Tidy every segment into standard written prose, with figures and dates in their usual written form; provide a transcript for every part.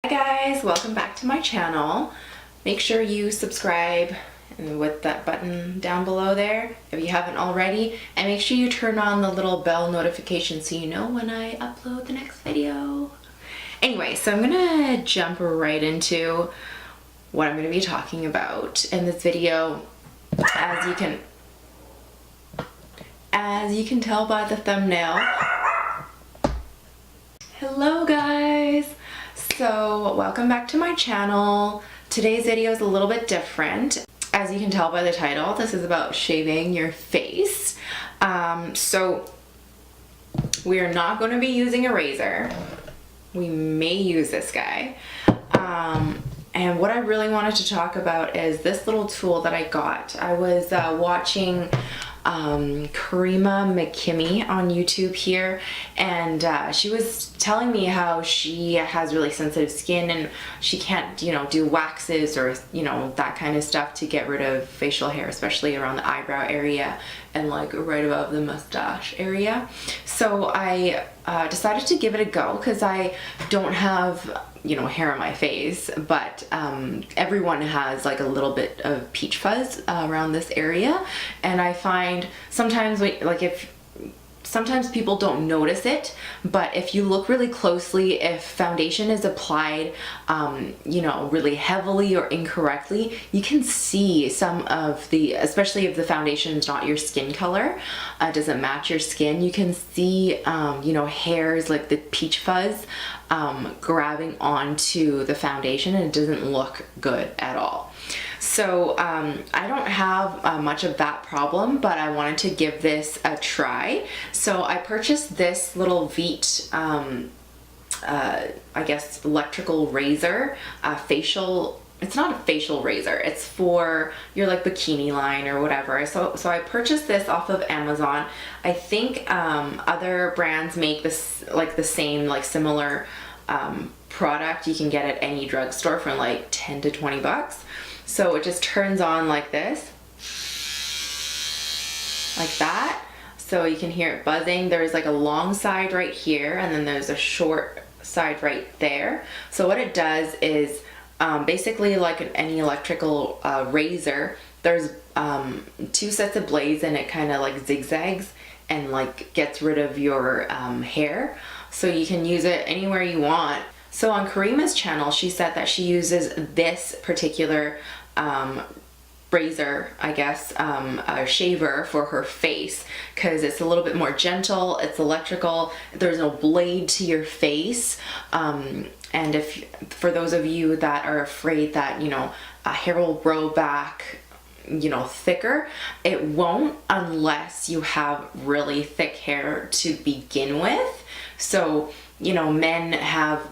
Hi guys, welcome back to my channel. Make sure you subscribe with that button down below there if you haven't already, and make sure you turn on the little bell notification so you know when I upload the next video. Anyway, so I'm gonna jump right into what I'm gonna be talking about in this video. As you can tell by the thumbnail. Hello guys! So welcome back to my channel. Today's video is a little bit different. As you can tell by the title, this is about shaving your face. So we are not going to be using a razor. We may use this guy. And what I really wanted to talk about is this little tool that I got. I was watching Karima McKimmy on YouTube here, and she was telling me how she has really sensitive skin and she can't, do waxes or, that kind of stuff to get rid of facial hair, especially around the eyebrow area and like right above the mustache area. So I decided to give it a go because I don't have hair on my face, but everyone has like a little bit of peach fuzz around this area, and I find sometimes sometimes people don't notice it, but if you look really closely, if foundation is applied really heavily or incorrectly, you can see some of the, especially if the foundation is not your skin color, doesn't match your skin, you can see hairs like the peach fuzz grabbing onto the foundation, and it doesn't look good at all. So I don't have much of that problem, but I wanted to give this a try. So I purchased this little Veet, I guess, electrical razor, facial. It's not a facial razor, it's for your like bikini line or whatever. So I purchased this off of Amazon. I think other brands make this like the same, like similar product. You can get at any drugstore for like 10 to 20 bucks. So it just turns on like this, like that. So you can hear it buzzing. There's like a long side right here, and then there's a short side right there. So what it does is basically like any electrical razor, there's two sets of blades, and it kind of like zigzags and like gets rid of your hair. So you can use it anywhere you want. So on Karima's channel, she said that she uses this particular razor, I guess, a shaver for her face, because it's a little bit more gentle, it's electrical, there's no blade to your face. And if, for those of you that are afraid that, hair will grow back, thicker, it won't unless you have really thick hair to begin with. So, men have,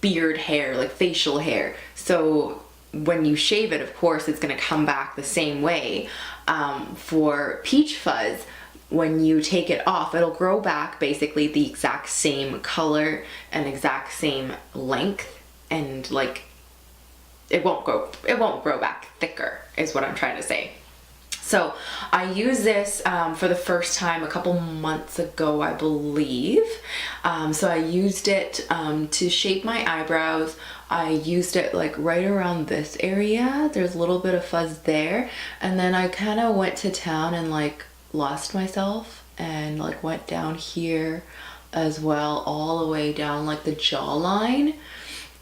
beard hair, like facial hair. So when you shave it, of course, it's going to come back the same way. For peach fuzz, when you take it off, it'll grow back basically the exact same color and exact same length, and like it won't grow back thicker is what I'm trying to say. So I used this for the first time a couple months ago, I believe. So I used it to shape my eyebrows. I used it like right around this area. There's a little bit of fuzz there. And then I kind of went to town and like lost myself and like went down here as well, all the way down like the jawline.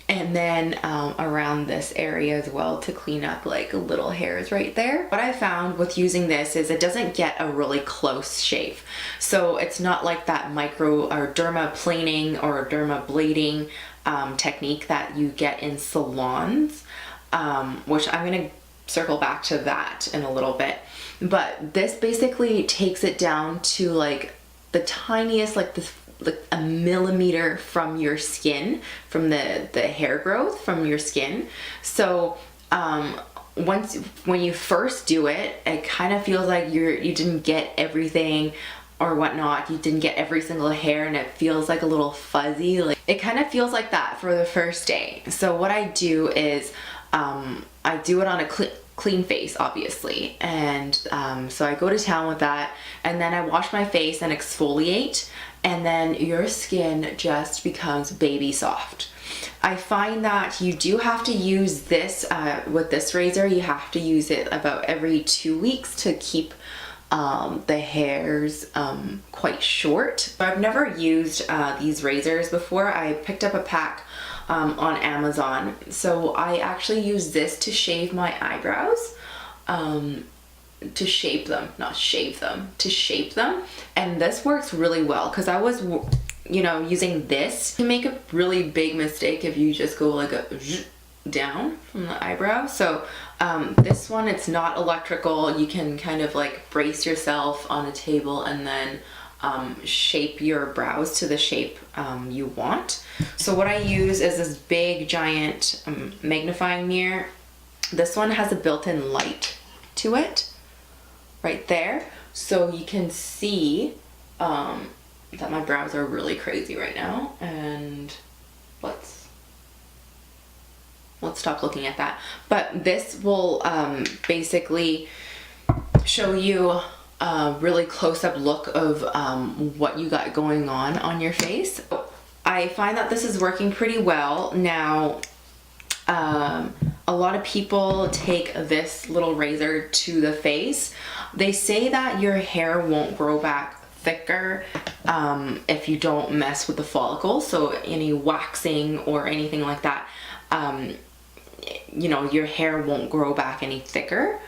And then around this area as well to clean up like little hairs right there. What I found with using this is it doesn't get a really close shave. So it's not like that micro or dermaplaning or dermablading technique that you get in salons, which I'm gonna circle back to that in a little bit. But this basically takes it down to like the tiniest, like a millimeter from your skin, from the hair growth from your skin. So when you first do it, it kind of feels like you didn't get everything or whatnot. You didn't get every single hair, and it feels like a little fuzzy. Like it kind of feels like that for the first day. So what I do is I do it on a clean face, obviously, and so I go to town with that, and then I wash my face and exfoliate, and then your skin just becomes baby soft. I find that you do have to use this, with this razor, you have to use it about every 2 weeks to keep the hairs quite short. I've never used these razors before. I picked up a pack on Amazon. So I actually use this to shave my eyebrows, to shape them, not shave them, to shape them. And this works really well because I was, you know, using this to make a really big mistake if you just go like a down from the eyebrow. So this one, it's not electrical. You can kind of like brace yourself on a table and then shape your brows to the shape you want. So what I use is this big giant magnifying mirror. This one has a built-in light to it right there, so you can see that my brows are really crazy right now. And let's stop looking at that. But this will basically show you a really close-up look of what you got going on your face. I find that this is working pretty well. Now, a lot of people take this little razor to the face. They say that your hair won't grow back thicker if you don't mess with the follicles. So any waxing or anything like that, you know, your hair won't grow back any thicker.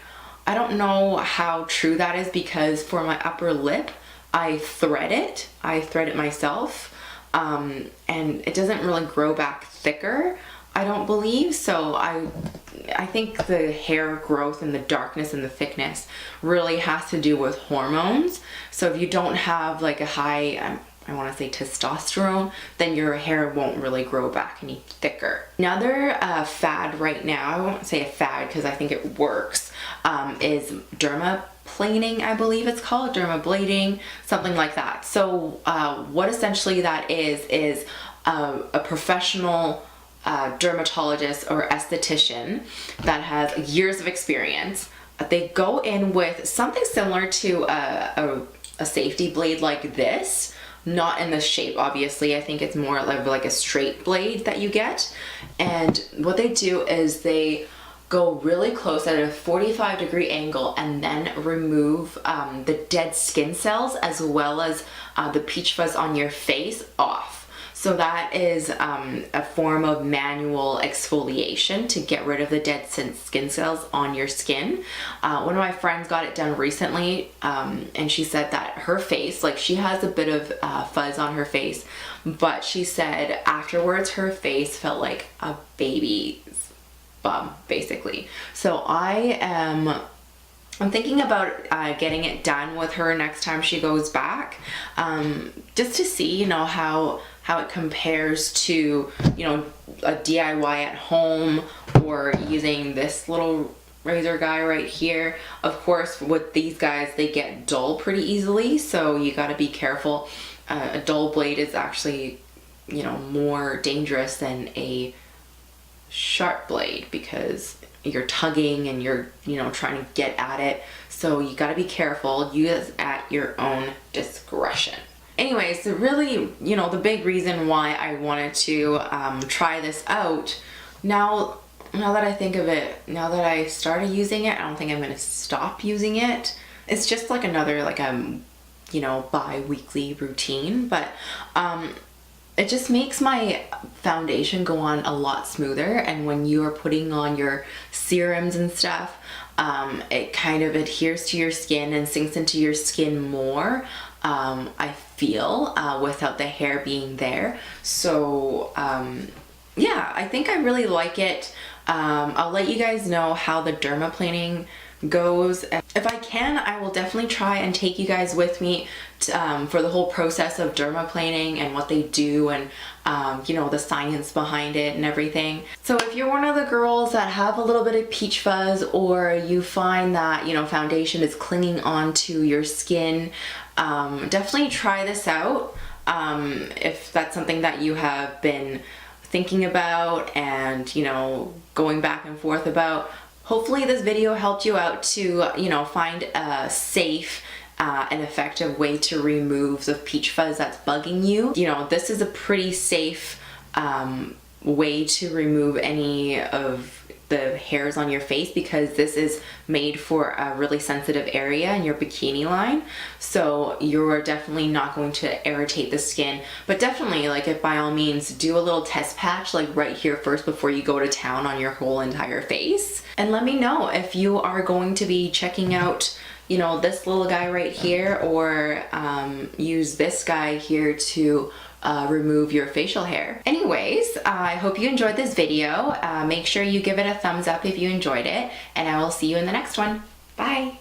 I don't know how true that is because for my upper lip, I thread it myself, and it doesn't really grow back thicker, I don't believe. So I think the hair growth and the darkness and the thickness really has to do with hormones. So if you don't have like a high, I want to say testosterone, then your hair won't really grow back any thicker. Another fad right now, I won't say a fad because I think it works, is dermaplaning, I believe it's called, dermablading, something like that. So what essentially that is a professional dermatologist or esthetician that has years of experience. They go in with something similar to a safety blade like this, not in the shape, obviously. I think it's more like a straight blade that you get. And what they do is they go really close at a 45-degree angle and then remove the dead skin cells as well as the peach fuzz on your face off. So that is a form of manual exfoliation to get rid of the dead skin cells on your skin. One of my friends got it done recently, and she said that her face, like she has a bit of fuzz on her face, but she said afterwards her face felt like a baby's bum, basically. So I'm thinking about getting it done with her next time she goes back, just to see, you know, how it compares to, you know, a DIY at home or using this little razor guy right here. Of course, with these guys, they get dull pretty easily, so you got to be careful. A dull blade is actually, you know, more dangerous than a sharp blade because you're tugging and you're, you know, trying to get at it. So you got to be careful. Use at your own discretion. Anyways, really, you know, the big reason why I wanted to try this out, now that I think of it, now that I started using it, I don't think I'm going to stop using it. It's just like another, like you know, bi-weekly routine, but it just makes my foundation go on a lot smoother. And when you are putting on your serums and stuff, it kind of adheres to your skin and sinks into your skin more, I feel, without the hair being there. So yeah, I think I really like it. I'll let you guys know how the dermaplaning goes. If I can, I will definitely try and take you guys with me for the whole process of dermaplaning and what they do and you know, the science behind it and everything. So if you're one of the girls that have a little bit of peach fuzz, or you find that, you know, foundation is clinging onto your skin, definitely try this out. If that's something that you have been thinking about and, you know, going back and forth about, hopefully this video helped you out to, you know, find a safe and effective way to remove the peach fuzz that's bugging you. You know, this is a pretty safe way to remove any of the hairs on your face, because this is made for a really sensitive area in your bikini line. So you're definitely not going to irritate the skin, but definitely, like, if by all means, do a little test patch like right here first before you go to town on your whole entire face. And let me know if you are going to be checking out, you know, this little guy right here, or use this guy here to remove your facial hair. Anyways, I hope you enjoyed this video. Make sure you give it a thumbs up if you enjoyed it, and I will see you in the next one. Bye!